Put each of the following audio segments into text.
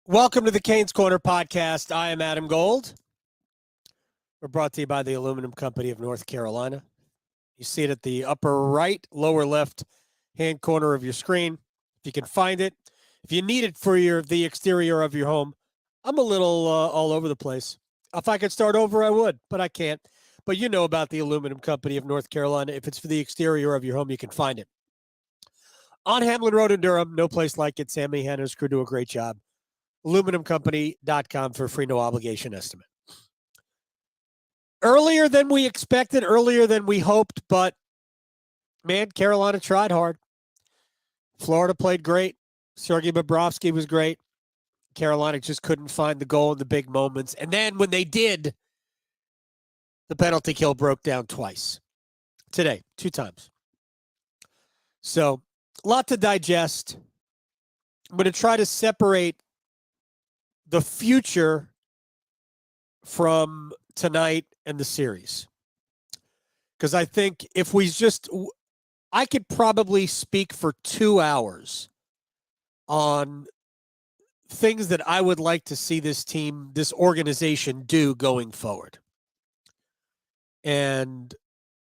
Welcome to the Canes Corner podcast. I am Adam Gold. We're brought to you by the Aluminum Company of North Carolina. You see it at the upper right, lower left hand corner of your screen. If you can find it, if you need it for the exterior of your home, I'm a little all over the place. If I could start over, I would, but I can't. But you know about the Aluminum Company of North Carolina. If it's for the exterior of your home, you can find it. On Hamlin Road in Durham, no place like it. Sammy Hanna's crew do a great job. aluminumcompany.com for a free no obligation estimate. Earlier than we expected, earlier than we hoped, but man, Carolina tried hard. Florida played great. Sergei Bobrovsky was great. Carolina just couldn't find the goal in the big moments. And then when they did, the penalty kill broke down twice. Today, 2 times. So, a lot to digest. I'm going to try to separate the future from tonight and the series. Because I think if we just, I could probably speak for 2 hours on things that I would like to see this team, this organization do going forward. And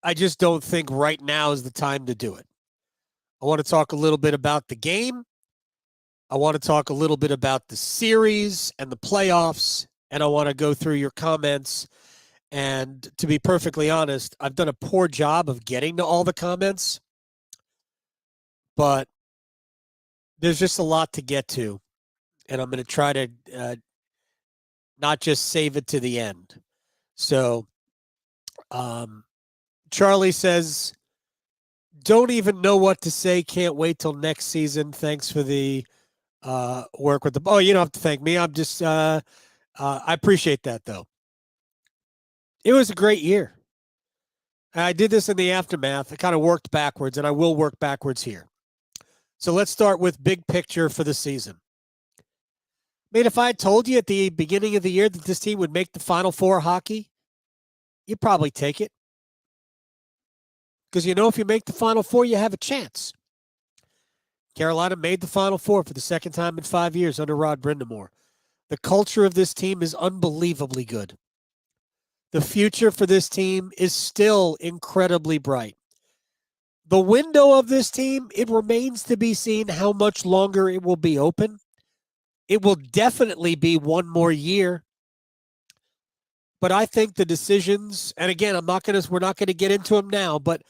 I just don't think right now is the time to do it. I want to talk a little bit about the game. I want to talk a little bit about the series and the playoffs, and I want to go through your comments. And to be perfectly honest, I've done a poor job of getting to all the comments, but there's just a lot to get to, and I'm going to try to not just save it to the end. So Charlie says, don't even know what to say. Can't wait till next season. Thanks for the work with the. Oh, you don't have to thank me. I'm just. I appreciate that though. It was a great year. I did this in the aftermath. I kind of worked backwards, and I will work backwards here. So let's start with big picture for the season. I mean, if I had told you at the beginning of the year that this team would make the Final Four hockey, you'd probably take it. Because you know if you make the Final Four, you have a chance. Carolina made the Final Four for the second time in 5 years under Rod Brindamore. The culture of this team is unbelievably good. The future for this team is still incredibly bright. The window of this team, it remains to be seen how much longer it will be open. It will definitely be 1 more year. But I think the decisions, and again, we're not going to get into them now, but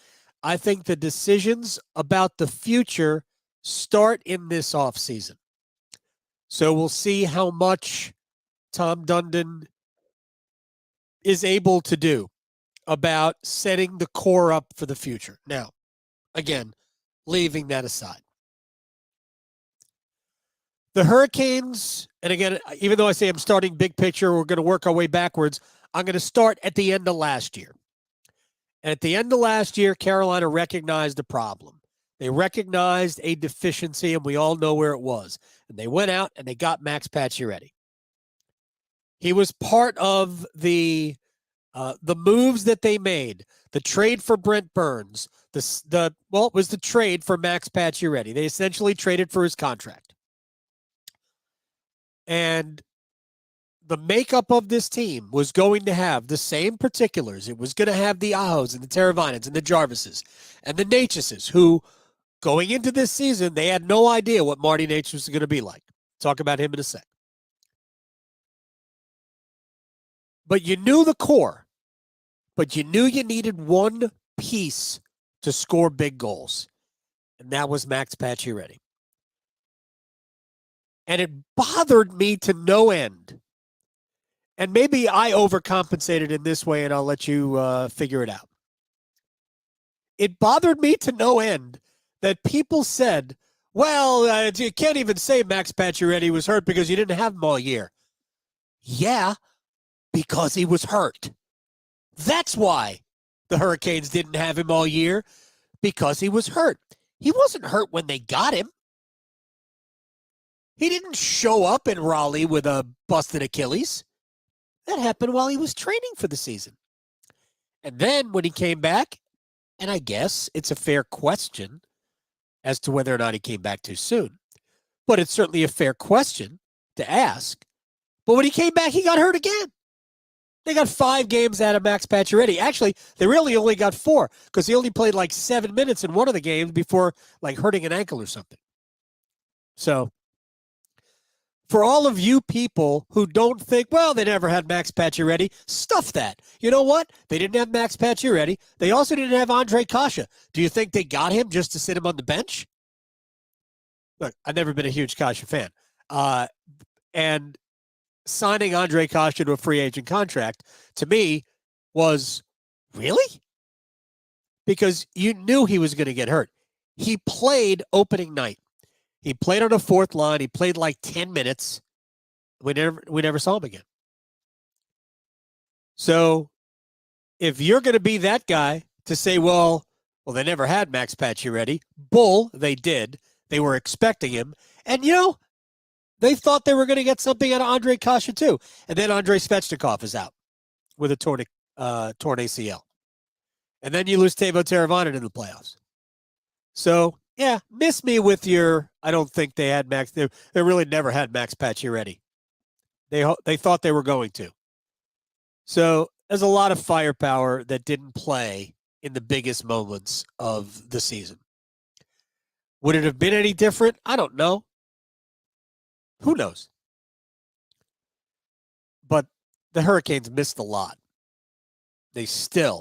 I think the decisions about the future start in this offseason. So we'll see how much Tom Dundon is able to do about setting the core up for the future. Now, again, leaving that aside. The Hurricanes, and again, even though I say I'm starting big picture, we're going to work our way backwards, I'm going to start at the end of last year. And at the end of last year, Carolina recognized a problem. They recognized a deficiency, and we all know where it was. And they went out and they got Max Pacioretty. He was part of the moves that they made. The trade for Brent Burns. It was the trade for Max Pacioretty. They essentially traded for his contract. And the makeup of this team was going to have the same particulars. It was going to have the Ahos and the Teravainens and the Jarvises and the Natchises, who, going into this season, they had no idea what Marty Natchez was going to be like. Talk about him in a sec. But you knew the core. But you knew you needed one piece to score big goals. And that was Max Pacioretty. And it bothered me to no end. And maybe I overcompensated in this way, and I'll let you figure it out. It bothered me to no end that people said, well, you can't even say Max Pacioretty was hurt because you didn't have him all year. Yeah, because he was hurt. That's why the Hurricanes didn't have him all year, because he was hurt. He wasn't hurt when they got him. He didn't show up in Raleigh with a busted Achilles. That happened while he was training for the season. And then when he came back, and I guess it's a fair question as to whether or not he came back too soon, but it's certainly a fair question to ask. But when he came back, he got hurt again. They got 5 games out of Max Pacioretty. Actually, they really only got 4 because he only played like 7 minutes in one of the games before like hurting an ankle or something. So for all of you people who don't think, well, they never had Max Pacioretty, stuff that. You know what? They didn't have Max Pacioretty. They also didn't have Andre Kasha. Do you think they got him just to sit him on the bench? Look, I've never been a huge Kasha fan. And signing Andre Kasha to a free agent contract, to me, was really? Because you knew he was going to get hurt. He played opening night. He played on the 4th line. He played like 10 minutes. We never saw him again. So if you're going to be that guy to say, well, they never had Max Pacioretty. Bull, they did. They were expecting him. And, they thought they were going to get something out of Andre Kasha too. And then Andrei Svechnikov is out with a torn ACL. And then you lose Teuvo Teravainen in the playoffs. So, yeah, miss me with your, I don't think they had Max. They really never had Max Pacioretty. They thought they were going to. So there's a lot of firepower that didn't play in the biggest moments of the season. Would it have been any different? I don't know. Who knows? But the Hurricanes missed a lot. They had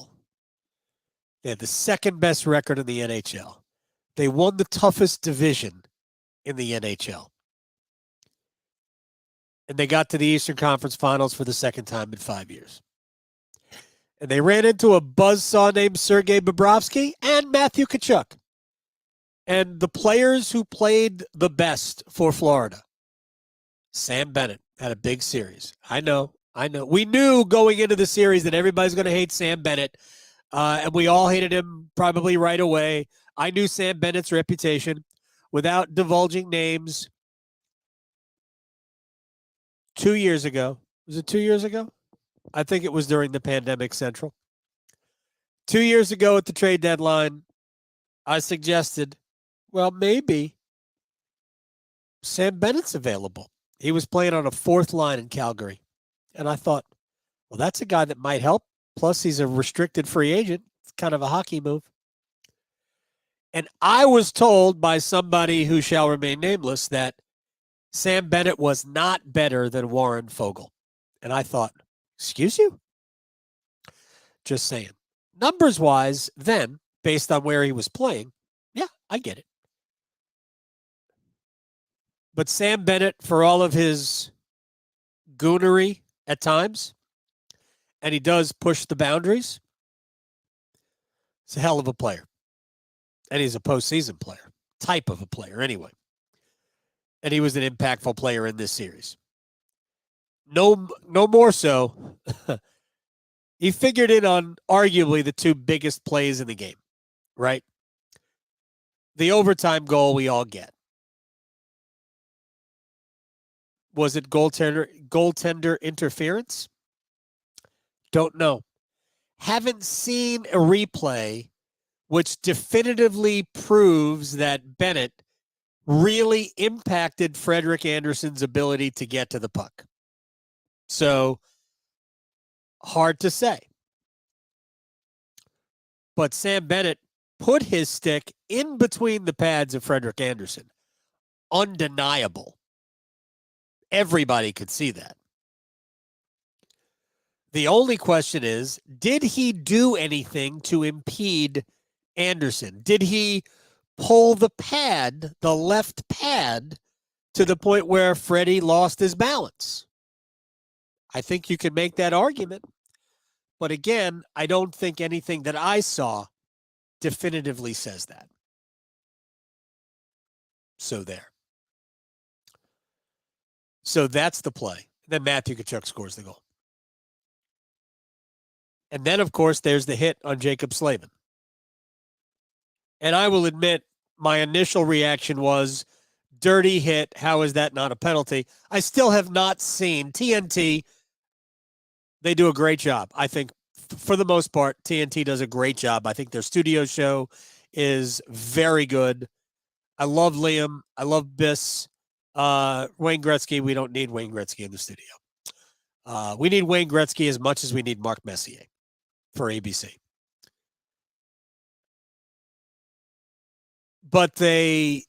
the second best record in the NHL. They won the toughest division in the NHL. And they got to the Eastern Conference Finals for the second time in 5 years. And they ran into a buzzsaw named Sergei Bobrovsky and Matthew Tkachuk. And the players who played the best for Florida, Sam Bennett had a big series. I know. We knew going into the series that everybody's going to hate Sam Bennett, and we all hated him probably right away. I knew Sam Bennett's reputation without divulging names. 2 years ago. Was it 2 years ago? I think it was during the pandemic central. 2 years ago at the trade deadline, I suggested, well, maybe Sam Bennett's available. He was playing on a 4th line in Calgary. And I thought, well, that's a guy that might help. Plus, he's a restricted free agent. It's kind of a hockey move. And I was told by somebody who shall remain nameless that Sam Bennett was not better than Warren Foegele. And I thought, excuse you? Just saying. Numbers-wise, then, based on where he was playing, yeah, I get it. But Sam Bennett, for all of his goonery at times, and he does push the boundaries, he's a hell of a player. And he's a postseason player, type of a player anyway. And he was an impactful player in this series. No more so. He figured in on arguably the 2 biggest plays in the game, right? The overtime goal we all get. Was it goaltender interference? Don't know. Haven't seen a replay which definitively proves that Bennett really impacted Frederik Andersen's ability to get to the puck. So, hard to say. But Sam Bennett put his stick in between the pads of Frederik Andersen. Undeniable. Everybody could see that. The only question is, did he do anything to impede Andersen? Did he pull the pad, the left pad, to the point where Freddie lost his balance? I think you can make that argument. But again, I don't think anything that I saw definitively says that. So there. So that's the play. Then Matthew Tkachuk scores the goal. And then, of course, there's the hit on Jacob Slavin. And I will admit, my initial reaction was, dirty hit, how is that not a penalty? I still have not seen TNT. They do a great job. I think, for the most part, TNT does a great job. I think their studio show is very good. I love Liam. I love Biss. Wayne Gretzky, we don't need Wayne Gretzky in the studio. We need Wayne Gretzky as much as we need Mark Messier for ABC. But I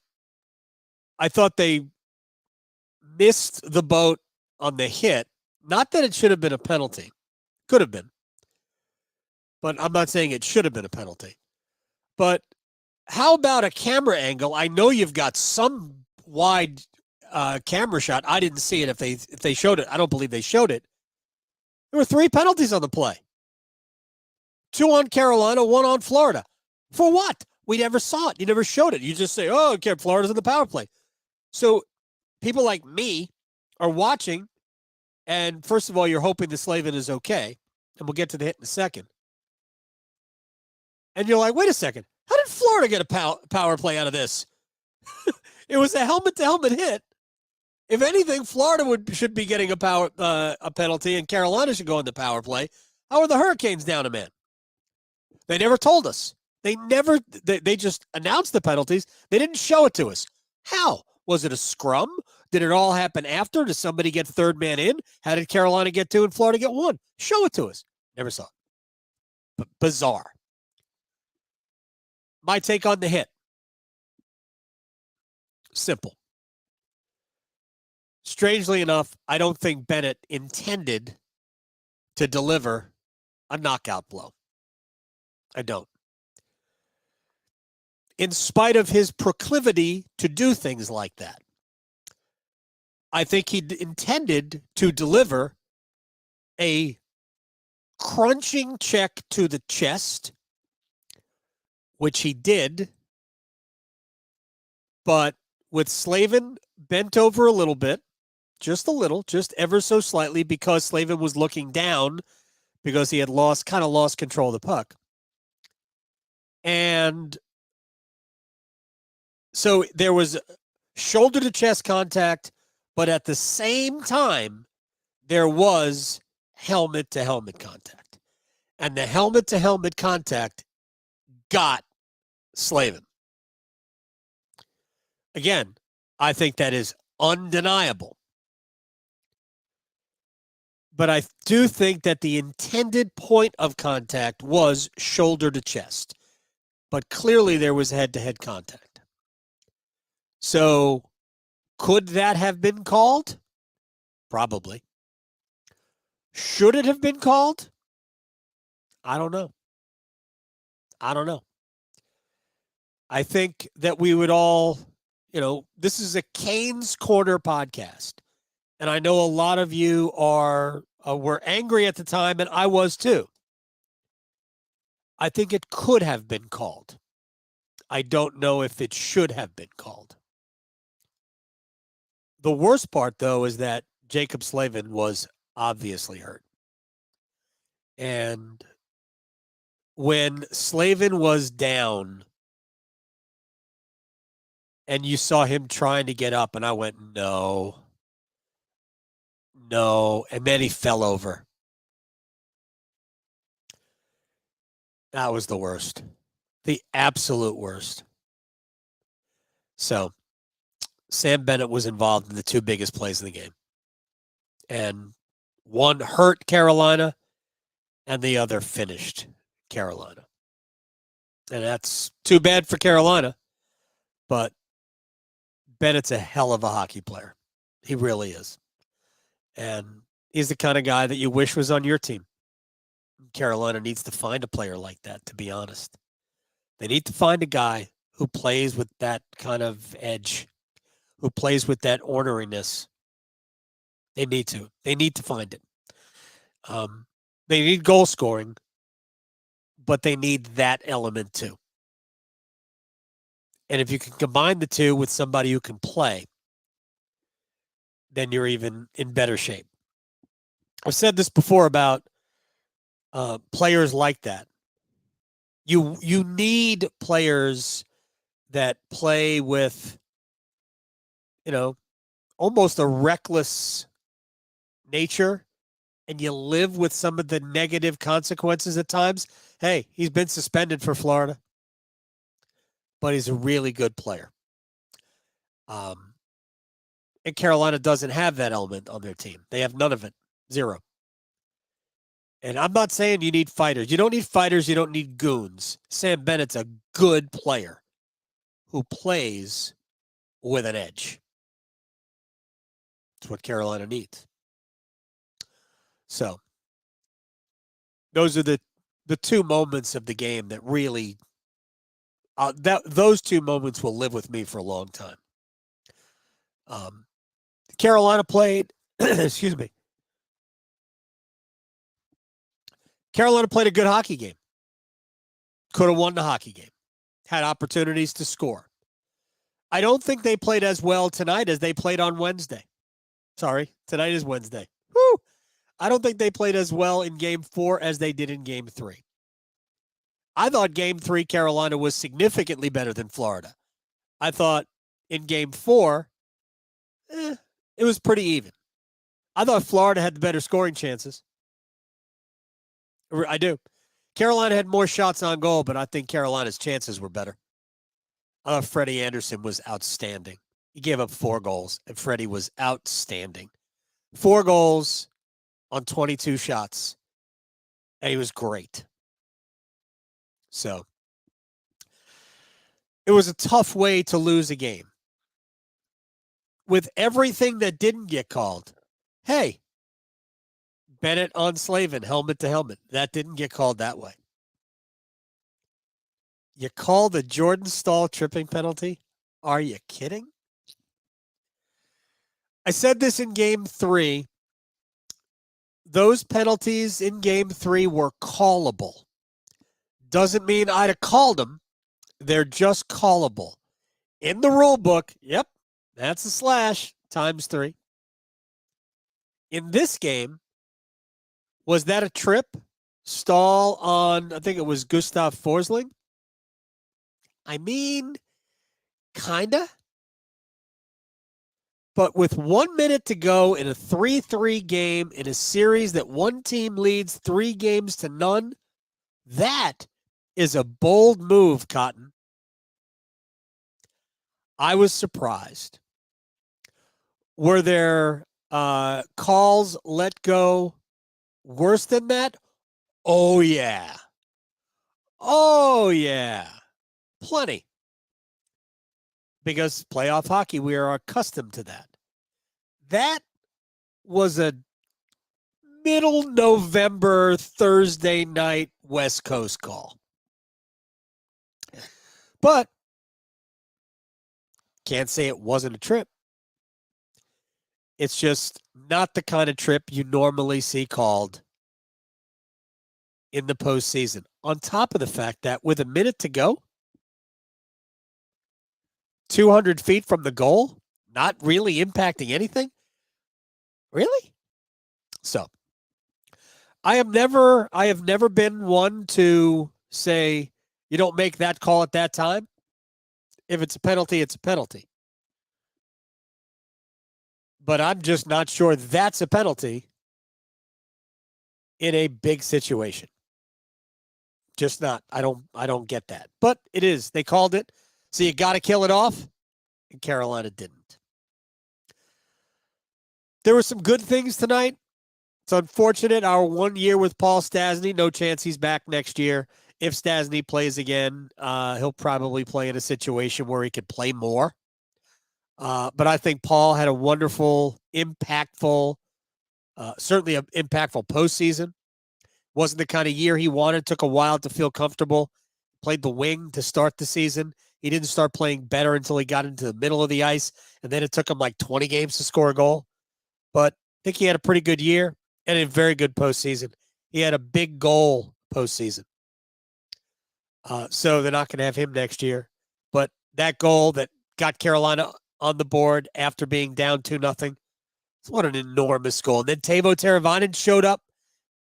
thought they missed the boat on the hit. Not that it should have been a penalty. Could have been. But I'm not saying it should have been a penalty. But how about a camera angle? I know you've got some wide camera shot. I didn't see it if they showed it. I don't believe they showed it. There were 3 penalties on the play. 2 on Carolina, 1 on Florida. For what? We never saw it. You never showed it. You just say, oh, okay, Florida's in the power play. So people like me are watching, and first of all, you're hoping the Slavin is okay, and we'll get to the hit in a second. And you're like, wait a second. How did Florida get a power play out of this? It was a helmet-to-helmet hit. If anything, Florida should be getting a penalty, and Carolina should go in the power play. How are the Hurricanes down a man? They never told us. They just announced the penalties. They didn't show it to us. How? Was it a scrum? Did it all happen after? Did somebody get third man in? How did Carolina get 2 and Florida get 1? Show it to us. Never saw it. Bizarre. My take on the hit. Simple. Strangely enough, I don't think Bennett intended to deliver a knockout blow. I don't. In spite of his proclivity to do things like that, I think he intended to deliver a crunching check to the chest, which he did, but with Slavin bent over a little bit, just a little, just ever so slightly, because Slavin was looking down because he had lost control of the puck. And so there was shoulder to chest contact, but at the same time, there was helmet to helmet contact. And the helmet to helmet contact got Slavin. Again, I think that is undeniable. But I do think that the intended point of contact was shoulder to chest. But clearly there was head-to-head contact. So could that have been called? Probably. Should it have been called? I don't know. I think that we would all, this is a Canes Corner podcast. And I know a lot of you were angry at the time, and I was too. I think it could have been called. I don't know if it should have been called. The worst part, though, is that Jacob Slavin was obviously hurt. And when Slavin was down and you saw him trying to get up, and I went, no. And then he fell over. That was the worst. The absolute worst. So Sam Bennett was involved in the 2 biggest plays in the game. And one hurt Carolina, and the other finished Carolina. And that's too bad for Carolina. But Bennett's a hell of a hockey player. He really is. And he's the kind of guy that you wish was on your team. Carolina needs to find a player like that, to be honest. They need to find a guy who plays with that kind of edge, who plays with that orneriness. They need to. They need to find it. They need goal scoring, but they need that element too. And if you can combine the two with somebody who can play, then you're even in better shape. I've said this before about players like that. You need players that play with, almost a reckless nature, and you live with some of the negative consequences at times. Hey, he's been suspended for Florida, but he's a really good player. And Carolina doesn't have that element on their team. They have none of it. Zero. And I'm not saying you need fighters. You don't need fighters. You don't need goons. Sam Bennett's a good player who plays with an edge. That's what Carolina needs. So those are the two moments of the game that really those two moments will live with me for a long time. Carolina played, excuse me. Carolina played a good hockey game. Could have won the hockey game. Had opportunities to score. I don't think they played as well tonight as they played on Wednesday. Sorry, tonight is Wednesday. Woo! I don't think they played as well in Game 4 as they did in Game 3. I thought Game 3, Carolina was significantly better than Florida. I thought in Game 4, it was pretty even. I thought Florida had the better scoring chances. I do. Carolina had more shots on goal, but I think Carolina's chances were better. I thought Freddie Anderson was outstanding. He gave up 4 goals, and Freddie was outstanding. 4 goals on 22 shots, and he was great. So it was a tough way to lose a game. With everything that didn't get called, hey, Bennett on Slavin, helmet to helmet. That didn't get called that way. You call the Jordan Staal tripping penalty? Are you kidding? I said this in Game 3. Those penalties in Game 3 were callable. Doesn't mean I'd have called them. They're just callable. In the rule book, yep, that's a slash times 3. In this game, was that a trip? Staal on, I think it was Gustav Forsling? I mean, kinda. But with 1 minute to go in a 3-3 game in a series that one team leads 3 games to none, that is a bold move, Cotton. I was surprised. Were there calls let go worse than that? Oh, yeah. Oh, yeah. Plenty. Because playoff hockey, we are accustomed to that. That was a middle November Thursday night West Coast call. But can't say it wasn't a trip. It's just not the kind of trip you normally see called in the postseason. On top of the fact that with a minute to go, 200 feet from the goal, not really impacting anything? Really? So, I have never been one to say you don't make that call at that time. If it's a penalty, it's a penalty. But I'm just not sure that's a penalty in a big situation. Just not. I don't get that. But it is. They called it. So you got to kill it off. And Carolina didn't. There were some good things tonight. It's unfortunate. Our 1 year with Paul Stastny, no chance he's back next year. If Stastny plays again, he'll probably play in a situation where he could play more. But I think Paul had a wonderful, impactful, certainly an impactful postseason. Wasn't the kind of year he wanted. Took a while to feel comfortable. Played the wing to start the season. He didn't start playing better until he got into the middle of the ice, and then it took him like 20 games to score a goal. But I think he had a pretty good year and a very good postseason. He had a big goal postseason. So they're not going to have him next year. But that goal that got Carolina on the board after being down 2-0, what an enormous goal. And then Teuvo Teravainen showed up.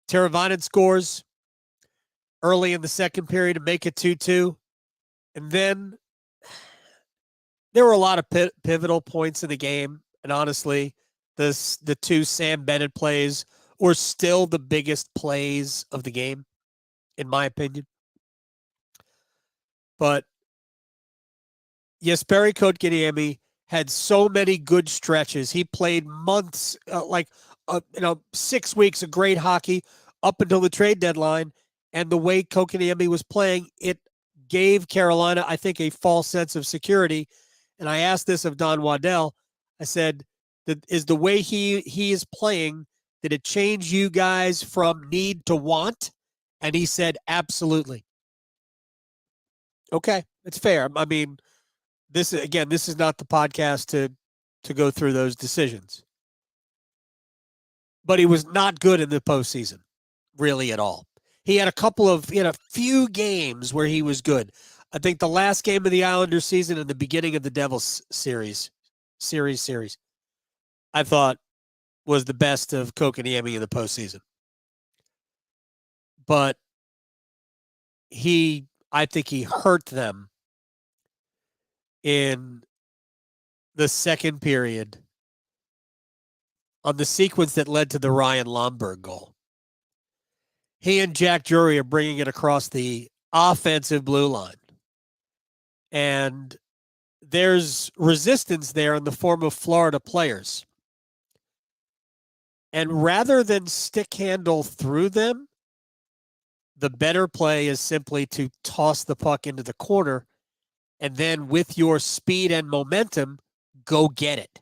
Teravainen scores early in the second period to make it 2-2. And then there were a lot of pivotal points in the game. And honestly, the 2 Sam Bennett plays were still the biggest plays of the game, in my opinion. But Jesperi Kotkaniemi had so many good stretches. He played months, 6 weeks of great hockey up until the trade deadline. And the way Kotkaniemi was playing, it gave Carolina, I think, a false sense of security. And I asked this of Don Waddell. I said, is the way he is playing, did it change you guys from need to want? And he said, absolutely. Okay, it's fair. I mean, this is not the podcast to go through those decisions. But he was not good in the postseason, really at all. He had a few games where he was good. I think the last game of the Islanders season and the beginning of the Devils series, I thought was the best of Kotkaniemi in the postseason. But I think he hurt them in the second period on the sequence that led to the Ryan Lomberg goal. He and Jack Drury are bringing it across the offensive blue line. And there's resistance there in the form of Florida players. And rather than stick handle through them, the better play is simply to toss the puck into the corner and then with your speed and momentum, go get it.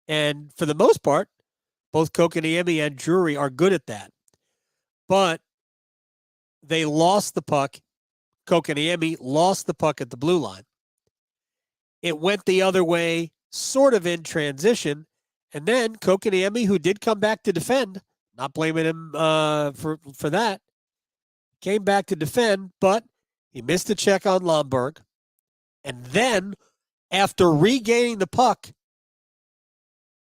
And for the most part, both Kotkaniemi and Drury are good at that. But they lost the puck. Kotkaniemi lost the puck at the blue line. It went the other way, sort of in transition. And then Kotkaniemi, who did come back to defend, not blaming him for that, came back to defend, but he missed a check on Lomberg. And then, after regaining the puck,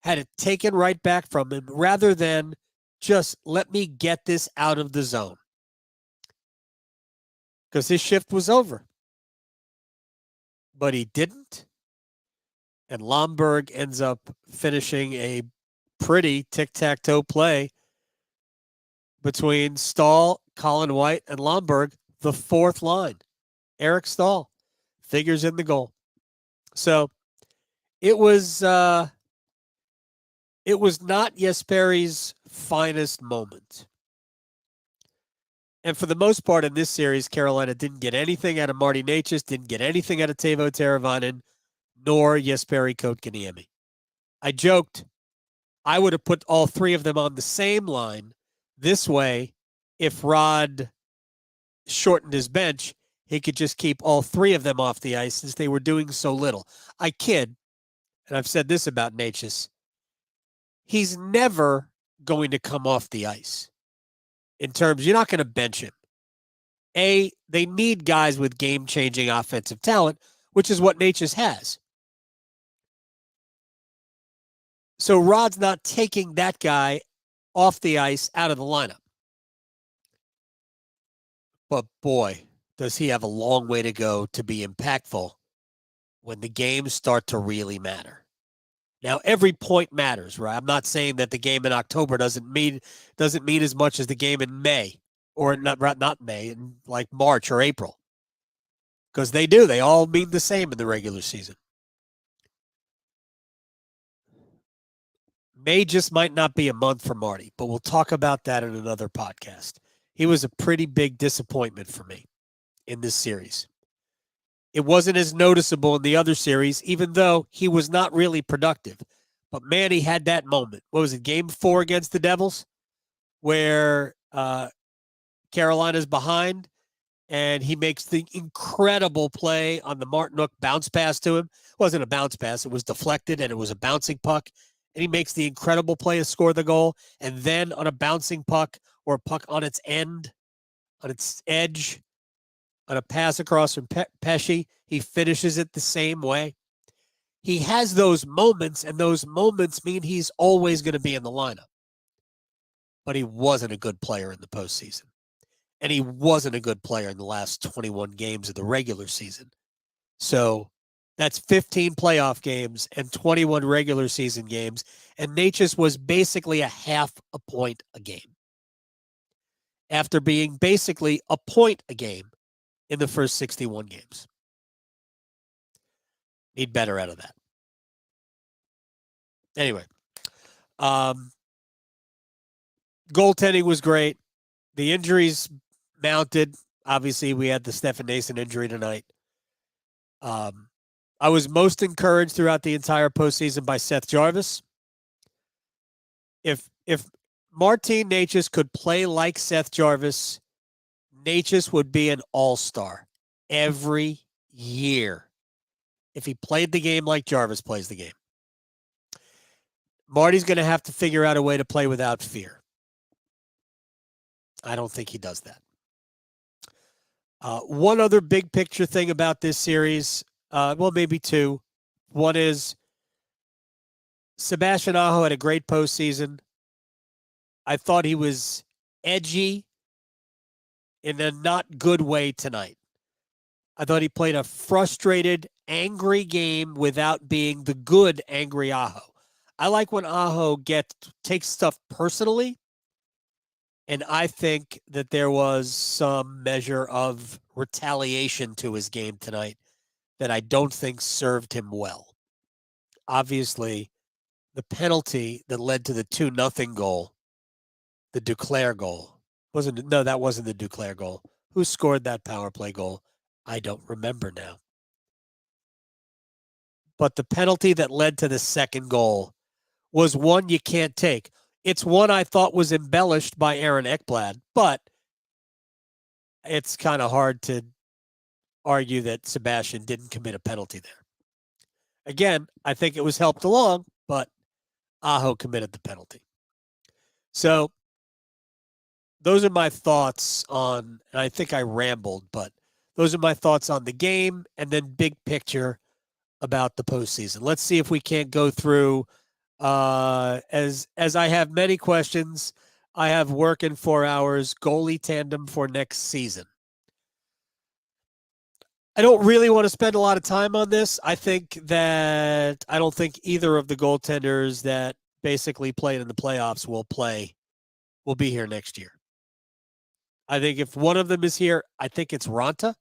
had it taken right back from him rather than just let me get this out of the zone. Because his shift was over. But he didn't. And Lomberg ends up finishing a pretty tic-tac-toe play between Stahl, Colin White, and Lomberg, the fourth line. Eric Stahl figures in the goal. So it was not Jesperi's finest moment. And for the most part in this series, Carolina didn't get anything out of Marty Necas, didn't get anything out of Teuvo Teravainen, nor Jesperi Kotkaniemi. I joked I would have put all three of them on the same line. This way, if Rod shortened his bench, he could just keep all three of them off the ice since they were doing so little. I kid, and I've said this about Necas, he's never going to come off the ice. In terms, you're not going to bench him. They need guys with game-changing offensive talent, which is what Necas has. So Rod's not taking that guy off the ice out of the lineup. But boy, does he have a long way to go to be impactful when the games start to really matter. Now, every point matters, right? I'm not saying that the game in October doesn't mean as much as the game in May, or not May, in like March or April. Because they do. They all mean the same in the regular season. May just might not be a month for Marty, but we'll talk about that in another podcast. He was a pretty big disappointment for me in this series. It wasn't as noticeable in the other series, even though he was not really productive. But man, he had that moment. What was it, Game 4 against the Devils? Where Carolina's behind, and he makes the incredible play on the Martinook bounce pass to him. It wasn't a bounce pass. It was deflected, and it was a bouncing puck. And he makes the incredible play to score the goal. And then on a bouncing puck or a puck on its end, on its edge, on a pass across from Pesce, he finishes it the same way. He has those moments, and those moments mean he's always going to be in the lineup. But he wasn't a good player in the postseason. And he wasn't a good player in the last 21 games of the regular season. So that's 15 playoff games and 21 regular season games. And Necas was basically a half a point a game. After being basically a point a game in the first 61 games. need better out of that. Anyway, goaltending was great. The injuries mounted. Obviously, we had the Stefan Nason injury tonight. I was most encouraged throughout the entire postseason by Seth Jarvis. If Martin Necas could play like Seth Jarvis, Necas would be an all-star every year if he played the game like Jarvis plays the game. Marty's going to have to figure out a way to play without fear. I don't think he does that. One other big picture thing about this series, well, maybe two. One is Sebastian Aho had a great postseason. I thought he was edgy in a not good way tonight. I thought he played a frustrated, angry game without being the good, angry Aho. I like when Aho takes stuff personally, and I think that there was some measure of retaliation to his game tonight that I don't think served him well. Obviously, the penalty that led to the 2-0 goal, the Duclair goal, that wasn't the Duclair goal. Who scored that power play goal? I don't remember now. But the penalty that led to the second goal was one you can't take. It's one I thought was embellished by Aaron Ekblad, but it's kind of hard to argue that Sebastian didn't commit a penalty there. Again, I think it was helped along, but Aho committed the penalty. So those are my thoughts on, and I think I rambled, but those are my thoughts on the game and then big picture about the postseason. Let's see if we can't go through, as I have many questions. I have work in 4 hours, goalie tandem for next season. I don't really want to spend a lot of time on this. I don't think either of the goaltenders that basically played in the playoffs will be here next year. I think if one of them is here, I think it's Ranta,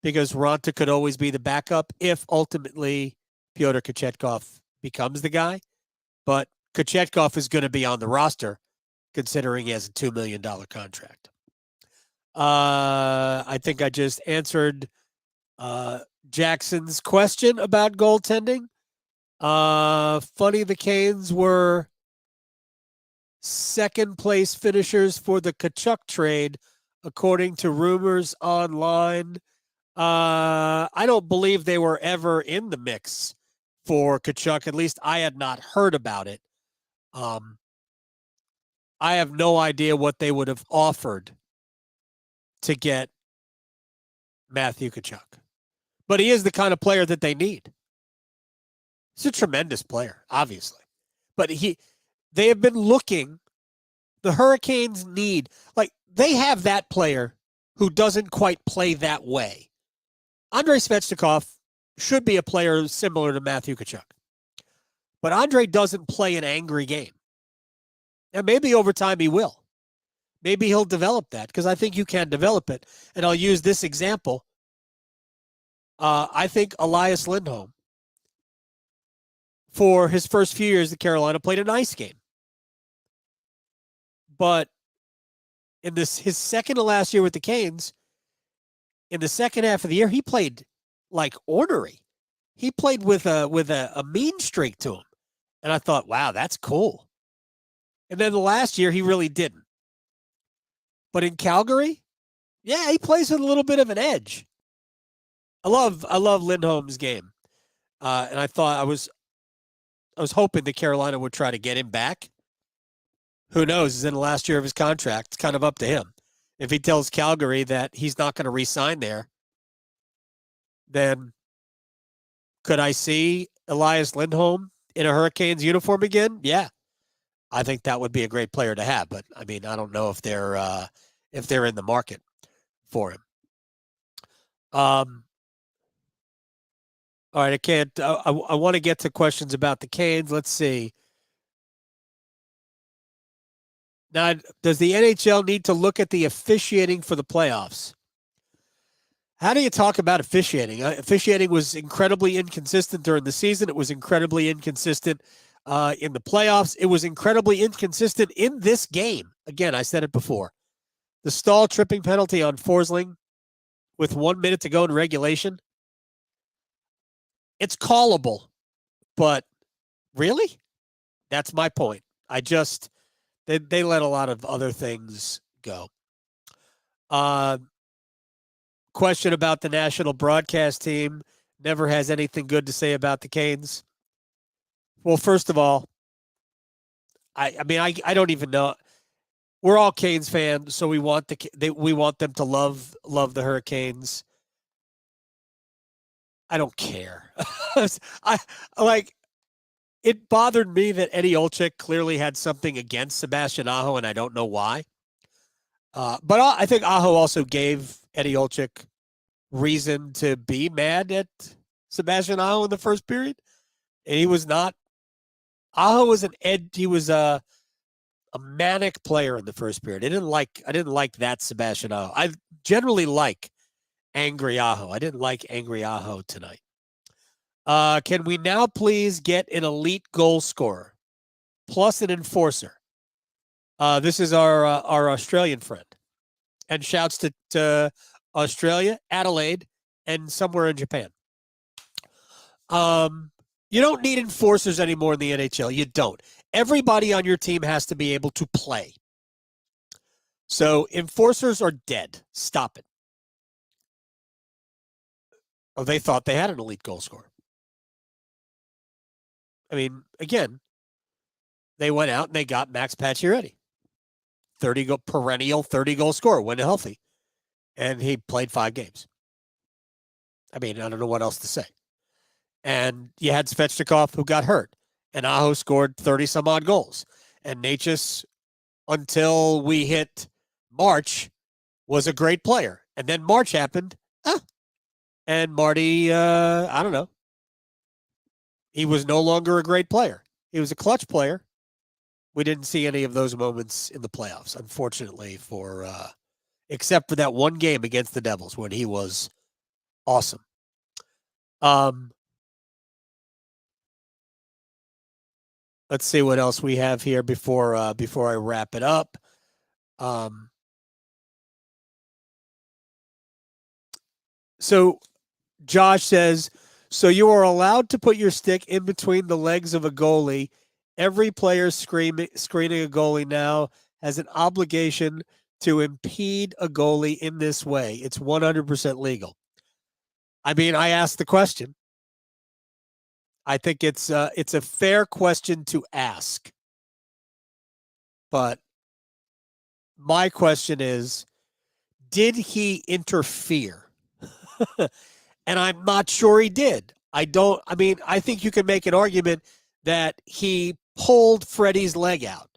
because Ranta could always be the backup if ultimately Pyotr Kochetkov becomes the guy. But Kochetkov is going to be on the roster considering he has a $2 million contract. I think I just answered Jackson's question about goaltending. Funny, the Canes were second place finishers for the Tkachuk trade, according to rumors online. I don't believe they were ever in the mix for Tkachuk. At least I had not heard about it. I have no idea what they would have offered to get Matthew Tkachuk. But he is the kind of player that they need. He's a tremendous player, obviously. But they have been looking. The Hurricanes they have that player who doesn't quite play that way. Andrei Svechnikov should be a player similar to Matthew Tkachuk. But Andrei doesn't play an angry game. And maybe over time he will. Maybe he'll develop that, because I think you can develop it. And I'll use this example. I think Elias Lindholm, for his first few years at Carolina, played a nice game. But in his second to last year with the Canes, in the second half of the year, he played like ornery. He played with a mean streak to him. And I thought, wow, that's cool. And then the last year, he really didn't. But in Calgary, yeah, he plays with a little bit of an edge. I love Lindholm's game. And I thought I was hoping that Carolina would try to get him back. Who knows? He's in the last year of his contract. It's kind of up to him. If he tells Calgary that he's not going to re-sign there, then could I see Elias Lindholm in a Hurricanes uniform again? Yeah. I think that would be a great player to have. But, I mean, I don't know if they're in the market for him. All right, I can't. I want to get to questions about the Canes. Let's see. Now, does the NHL need to look at the officiating for the playoffs? How do you talk about officiating? Officiating was incredibly inconsistent during the season. It was incredibly inconsistent in the playoffs. It was incredibly inconsistent in this game. Again, I said it before. The stall tripping penalty on Forsling with 1 minute to go in regulation. It's callable, but really? That's my point. They let a lot of other things go. Question about the national broadcast team. Never has anything good to say about the Canes. Well, first of all, I don't even know. We're all Canes fans, so we want we want them to love the Hurricanes. I don't care. I like. It bothered me that Eddie Olczyk clearly had something against Sebastian Aho, and I don't know why. But I think Aho also gave Eddie Olczyk reason to be mad at Sebastian Aho in the first period, and he was not. Aho was he was a manic player in the first period. I didn't like that Sebastian Aho. I generally like angry Aho. I didn't like angry Aho tonight. Can we now please get an elite goal scorer plus an enforcer? This is our Australian friend, and shouts to Australia, Adelaide, and somewhere in Japan. You don't need enforcers anymore in the NHL. You don't. Everybody on your team has to be able to play. So enforcers are dead. Stop it. Oh, they thought they had an elite goal scorer. I mean, again, they went out and they got Max Pacioretty. Perennial 30-goal scorer when healthy. And he played 5 games. I mean, I don't know what else to say. And you had Svechnikov, who got hurt. And Aho scored 30-some-odd goals. And Necas, until we hit March, was a great player. And then March happened. And Marty, I don't know. He was no longer a great player. He was a clutch player. We didn't see any of those moments in the playoffs, unfortunately, except for that one game against the Devils when he was awesome. Let's see what else we have here before I wrap it up. So Josh says, so you are allowed to put your stick in between the legs of a goalie. Every player screening a goalie now has an obligation to impede a goalie in this way. It's 100% legal. I mean, I asked the question. I think it's a fair question to ask. But my question is, did he interfere? And I'm not sure he did. I think you can make an argument that he pulled Freddie's leg out.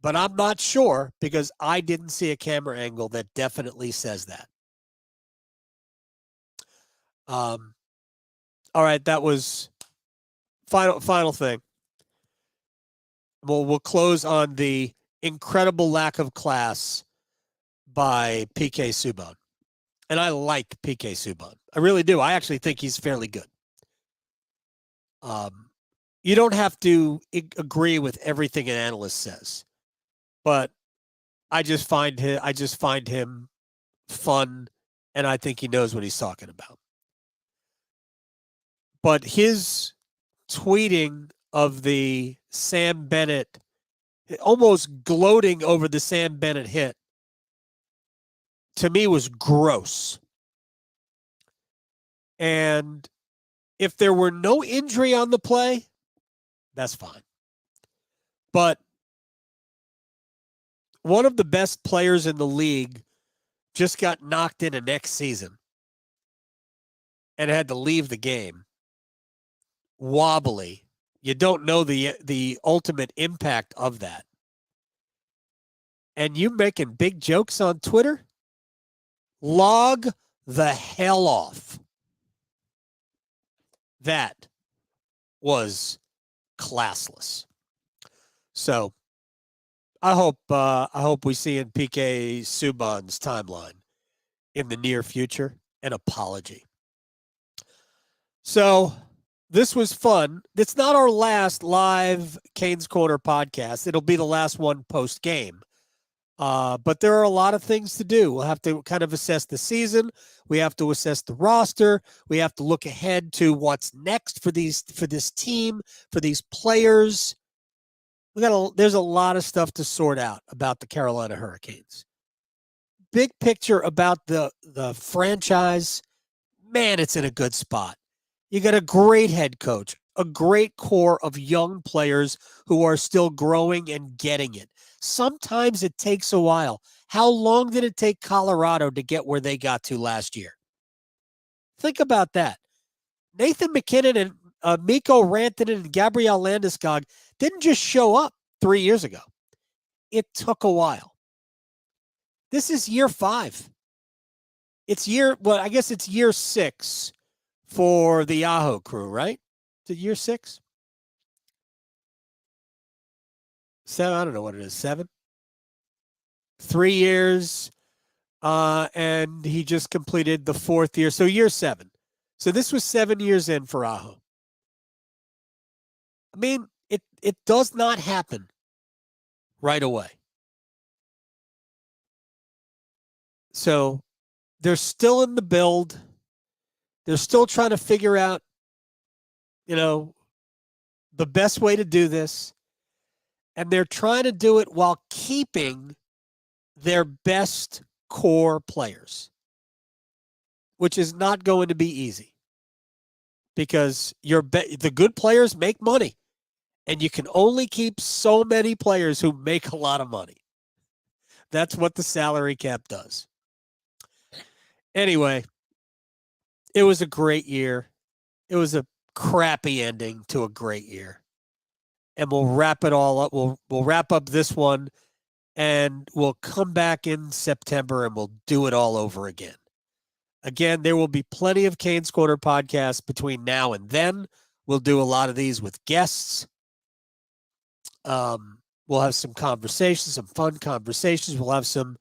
But I'm not sure because I didn't see a camera angle that definitely says that. All right, that was final thing. We'll close on the incredible lack of class by PK Subban. And I like PK Subban. I really do. I actually think he's fairly good. You don't have to agree with everything an analyst says, but I just find him fun, and I think he knows what he's talking about. But his tweeting of the Sam Bennett, almost gloating over the Sam Bennett hit, to me was gross. And if there were no injury on the play, that's fine. But one of the best players in the league just got knocked into next season and had to leave the game. Wobbly. You don't know the ultimate impact of that. And you making big jokes on Twitter? Log the hell off. That was classless. So I hope we see in PK Subban's timeline in the near future. an apology. So this was fun. It's not our last live Canes Corner podcast. It'll be the last one post game. But there are a lot of things to do. We'll have to kind of assess the season. We have to assess the roster. We have to look ahead to what's next for this team, for these players. There's a lot of stuff to sort out about the Carolina Hurricanes. Big picture about the franchise, man, it's in a good spot. You got a great head coach, a great core of young players who are still growing and getting it. Sometimes it takes a while. How long did it take Colorado to get where they got to last year? Think about that. Nathan McKinnon and Mikko Rantanen and Gabriel Landeskog didn't just show up 3 years ago. It took a while. This is year 5. I guess it's year 6 for the Yahoo crew, right? Is it year 6? 7? I don't know what it is. 7? 3 years. And he just completed the 4th year. So year 7. So this was 7 years in for Aho. I mean, it does not happen right away. So they're still in the build. They're still trying to figure out, the best way to do this. And they're trying to do it while keeping their best core players, which is not going to be easy because the good players make money, and you can only keep so many players who make a lot of money. That's what the salary cap does. Anyway, it was a great year. It was a crappy ending to a great year. And we'll wrap it all up. We'll wrap up this one, and we'll come back in September, and we'll do it all over again. Again, there will be plenty of Canes Corner podcasts between now and then. We'll do a lot of these with guests. We'll have some conversations, some fun conversations. We'll have some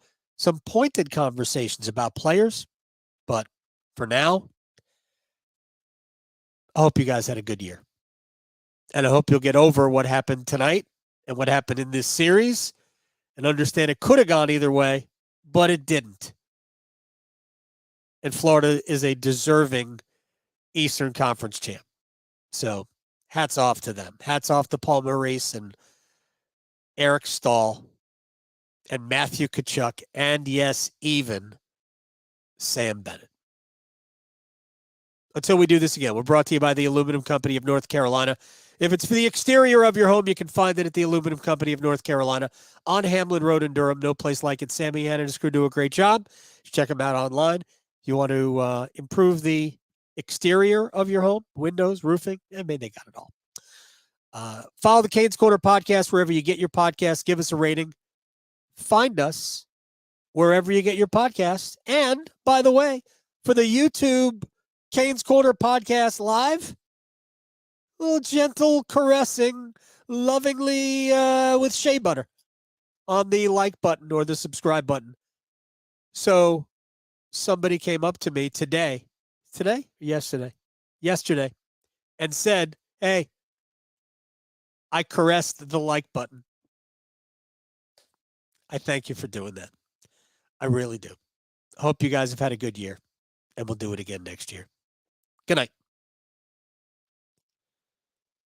pointed conversations about players. But for now, I hope you guys had a good year. And I hope you'll get over what happened tonight and what happened in this series and understand it could have gone either way, but it didn't. And Florida is a deserving Eastern Conference champ. So hats off to them. Hats off to Paul Maurice and Eric Stahl and Matthew Tkachuk, and yes, even Sam Bennett. Until we do this again, we're brought to you by the Aluminum Company of North Carolina. If it's for the exterior of your home, you can find it at the Aluminum Company of North Carolina on Hamlin Road in Durham. No place like it. Sammy Hanna and his crew do a great job. Check them out online. If you want to improve the exterior of your home, windows, roofing, I mean, they got it all. Follow the Canes Corner podcast wherever you get your podcast. Give us a rating. Find us wherever you get your podcast. And, by the way, for the YouTube Canes Corner podcast live, a little gentle caressing, lovingly with shea butter on the like button or the subscribe button. So somebody came up to me yesterday, and said, hey, I caressed the like button. I thank you for doing that. I really do. Hope you guys have had a good year, and we'll do it again next year. Good night.